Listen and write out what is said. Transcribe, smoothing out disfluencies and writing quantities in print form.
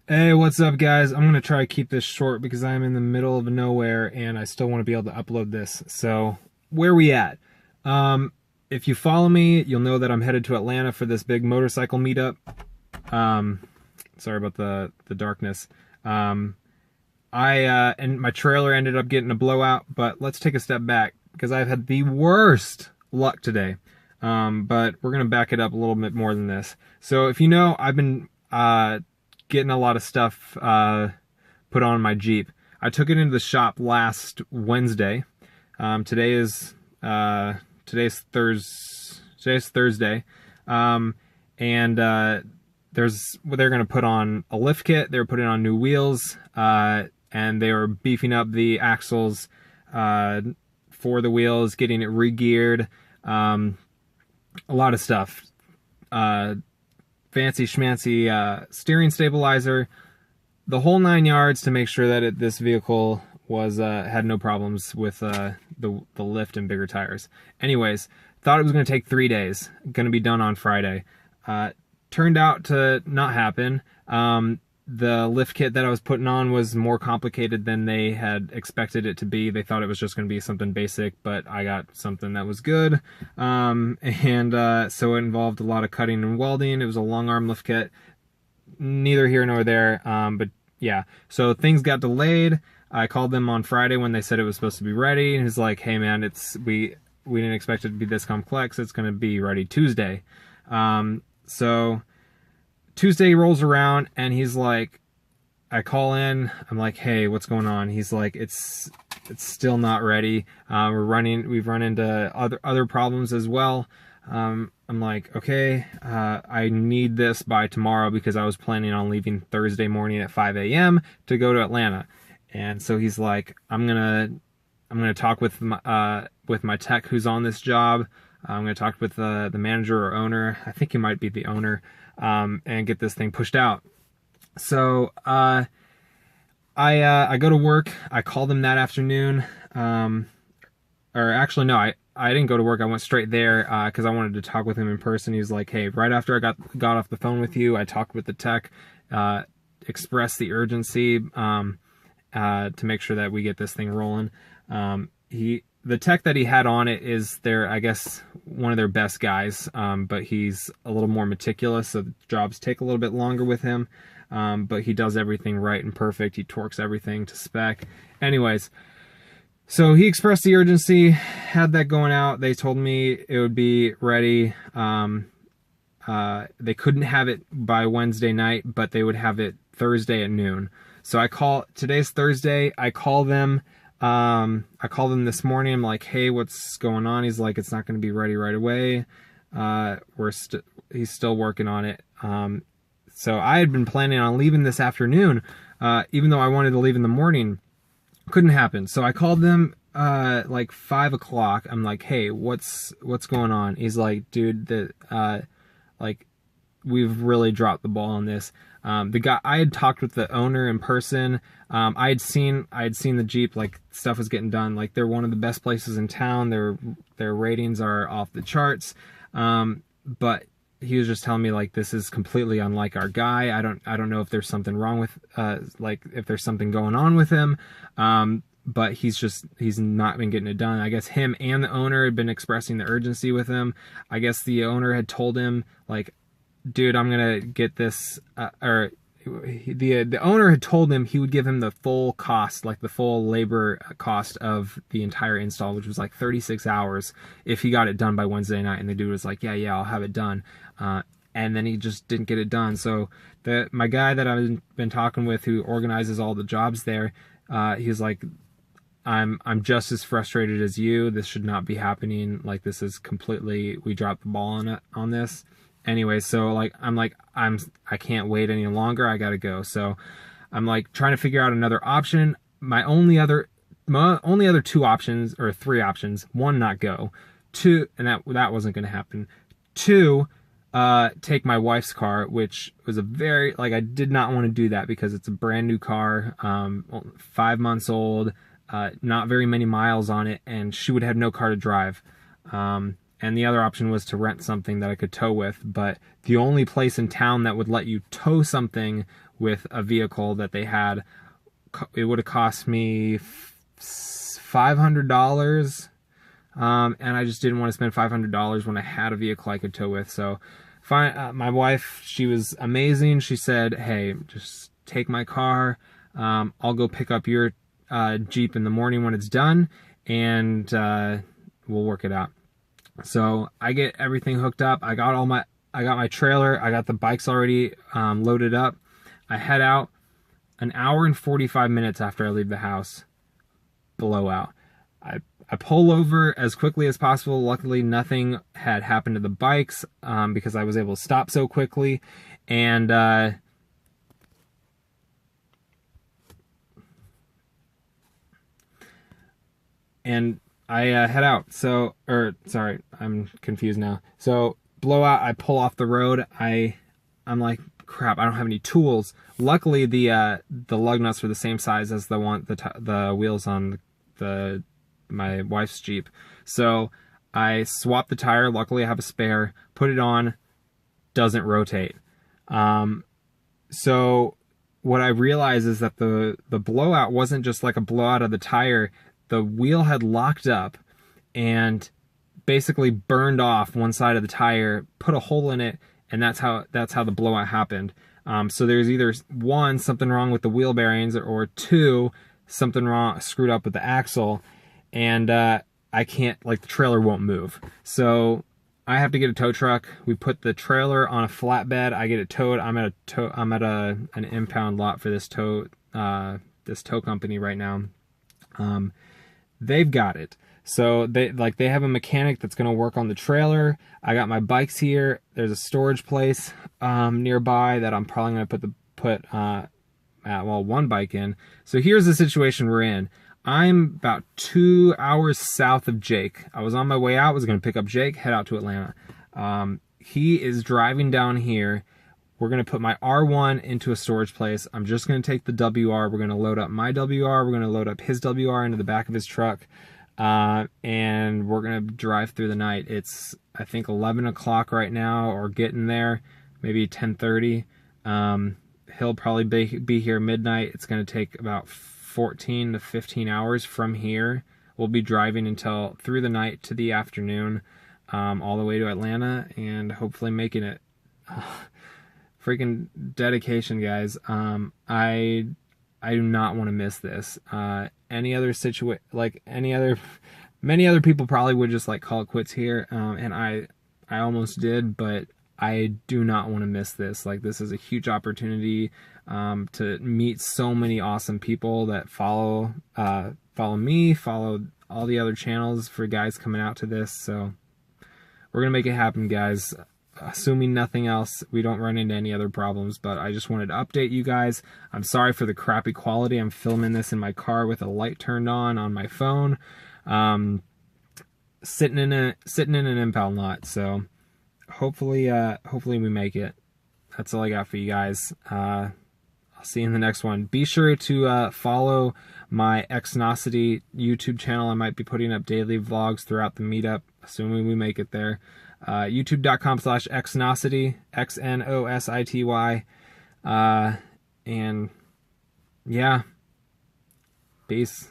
Hey, what's up, guys? I'm gonna try to keep this short because I'm in the middle of nowhere and I still want to be able to upload this. So, where we at? Um, if you follow me, you'll know that I'm headed to Atlanta for this big motorcycle meetup. Um, Sorry about the darkness. Um, I and my trailer ended up getting a blowout, but let's take a step back because I've had the worst luck today. But we're gonna back it up a little bit more than this. So, if you know, I've been getting a lot of stuff put on my Jeep. I took it into the shop last Wednesday. Today is today's Thursday, and they're going to put on a lift kit. They were putting on new wheels, and they were beefing up the axles for the wheels, getting it re-geared, a lot of stuff. Fancy schmancy steering stabilizer, the whole 9 yards to make sure that this vehicle was had no problems with the lift and bigger tires. Anyways, thought it was going to take 3 days, going to be done on Friday. Turned out to not happen. The lift kit that I was putting on was more complicated than they had expected it to be. They thought it was just going to be something basic, but I got something that was good. So it involved a lot of cutting and welding. It was a long arm lift kit. Neither here nor there. But yeah, so things got delayed. I called them on Friday when they said it was supposed to be ready, and he's like, "Hey man, we didn't expect it to be this complex. It's going to be ready Tuesday." So Tuesday rolls around and he's like, I call in, I'm like, "Hey, what's going on?" He's like, it's still not ready. We've run into other problems as well. I'm like, "Okay, I need this by tomorrow because I was planning on leaving Thursday morning at 5 a.m. to go to Atlanta." And so he's like, I'm gonna talk with my tech who's on this job. I'm gonna talk with the manager or owner. I think he might be the owner, and get this thing pushed out. So I go to work. I called them that afternoon. Or actually, no, I didn't go to work. I went straight there because I wanted to talk with him in person. He was like, "Hey, right after I got off the phone with you, I talked with the tech, expressed the urgency to make sure that we get this thing rolling." The tech that he had on it is I guess, one of their best guys, but he's a little more meticulous, so the jobs take a little bit longer with him. But he does everything right and perfect. He torques everything to spec. Anyways, so he expressed the urgency, had that going out. They told me it would be ready. They couldn't have it by Wednesday night, but they would have it Thursday at noon. So today's Thursday. I call them this morning. I'm like, "Hey, what's going on?" He's like, "It's not going to be ready right away. He's still working on it." So I had been planning on leaving this afternoon, even though I wanted to leave in the morning. Couldn't happen. So I called them like 5 o'clock. I'm like, "Hey, what's going on?" He's like, "Dude, like, we've really dropped the ball on this." The guy, I had talked with the owner in person. I had seen the Jeep, like, stuff was getting done. Like, they're one of the best places in town. Their ratings are off the charts. But he was just telling me, like, this is completely unlike our guy. I don't know if there's something wrong with, like, if there's something going on with him. But he's not been getting it done. I guess him and the owner had been expressing the urgency with him. I guess the owner had told him, like, "Dude, I'm gonna get this," or the owner had told him he would give him the full cost, like the full labor cost of the entire install, which was like 36 hours if he got it done by Wednesday night. And the dude was like, yeah, I'll have it done. And then he just didn't get it done. So my guy that I've been talking with, who organizes all the jobs there, he was like, I'm just as frustrated as you. This should not be happening. Like, this is completely, we dropped the ball on this. Anyway, so like, I can't wait any longer. I gotta go. So I'm like trying to figure out another option. My only other two options, or three options: one, not go; two, and that wasn't going to happen; two, take my wife's car, which was I did not want to do that because it's a brand new car, 5 months old, not very many miles on it, and she would have no car to drive. and the other option was to rent something that I could tow with. But the only place in town that would let you tow something with a vehicle that they had, it would have cost me $500. And I just didn't want to spend $500 when I had a vehicle I could tow with. So my wife, she was amazing. She said, hey, just take my car. I'll go pick up your Jeep in the morning when it's done, and we'll work it out. So I get everything hooked up. I got my trailer. I got the bikes already loaded up. I head out. An hour and 45 minutes after I leave the house, blowout. I pull over as quickly as possible. Luckily, nothing had happened to the bikes because I was able to stop so quickly. And I head out. Sorry, I'm confused now. So blowout, I pull off the road. I'm like, crap, I don't have any tools. Luckily, the lug nuts were the same size as the wheels on my wife's Jeep. So I swapped the tire. Luckily, I have a spare. Put it on. Doesn't rotate. So what I realized is that the blowout wasn't just like a blowout of the tire. The wheel had locked up and basically burned off one side of the tire, put a hole in it, and that's how the blowout happened. So there's either one, something wrong with the wheel bearings, or two, something screwed up with the axle, and I can't, like, the trailer won't move. So I have to get a tow truck. We put the trailer on a flatbed. I get it towed. I'm at an impound lot for this tow company right now. They've got it. So they have a mechanic that's going to work on the trailer. I got my bikes here. There's a storage place nearby that I'm probably going to put one bike in. So here's the situation we're in. I'm about 2 hours south of Jake. I was on my way out, was going to pick up Jake, head out to Atlanta. He is driving down here. We're going to put my R1 into a storage place. I'm just going to take the WR. We're going to load up my WR. We're going to load up his WR into the back of his truck. And we're going to drive through the night. It's, I think, 11 o'clock right now, or getting there, maybe 10:30. He'll probably be here midnight. It's going to take about 14 to 15 hours from here. We'll be driving through the night to the afternoon, all the way to Atlanta, and hopefully making it. Freaking dedication, guys. I do not want to miss this. Many other people probably would just like call it quits here, and I almost did, but I do not want to miss this. Like, this is a huge opportunity to meet so many awesome people that follow me, follow all the other channels for guys coming out to this. So we're gonna make it happen, guys. Assuming nothing else, we don't run into any other problems, but I just wanted to update you guys. I'm sorry for the crappy quality. I'm filming this in my car with a light turned on my phone, sitting in an impound lot. So hopefully we make it. That's all I got for you guys. I'll see you in the next one. Be sure to follow my Xnosity YouTube channel. I might be putting up daily vlogs throughout the meetup, assuming we make it there. YouTube.com/Xnosity, XNOSITY. And yeah, peace.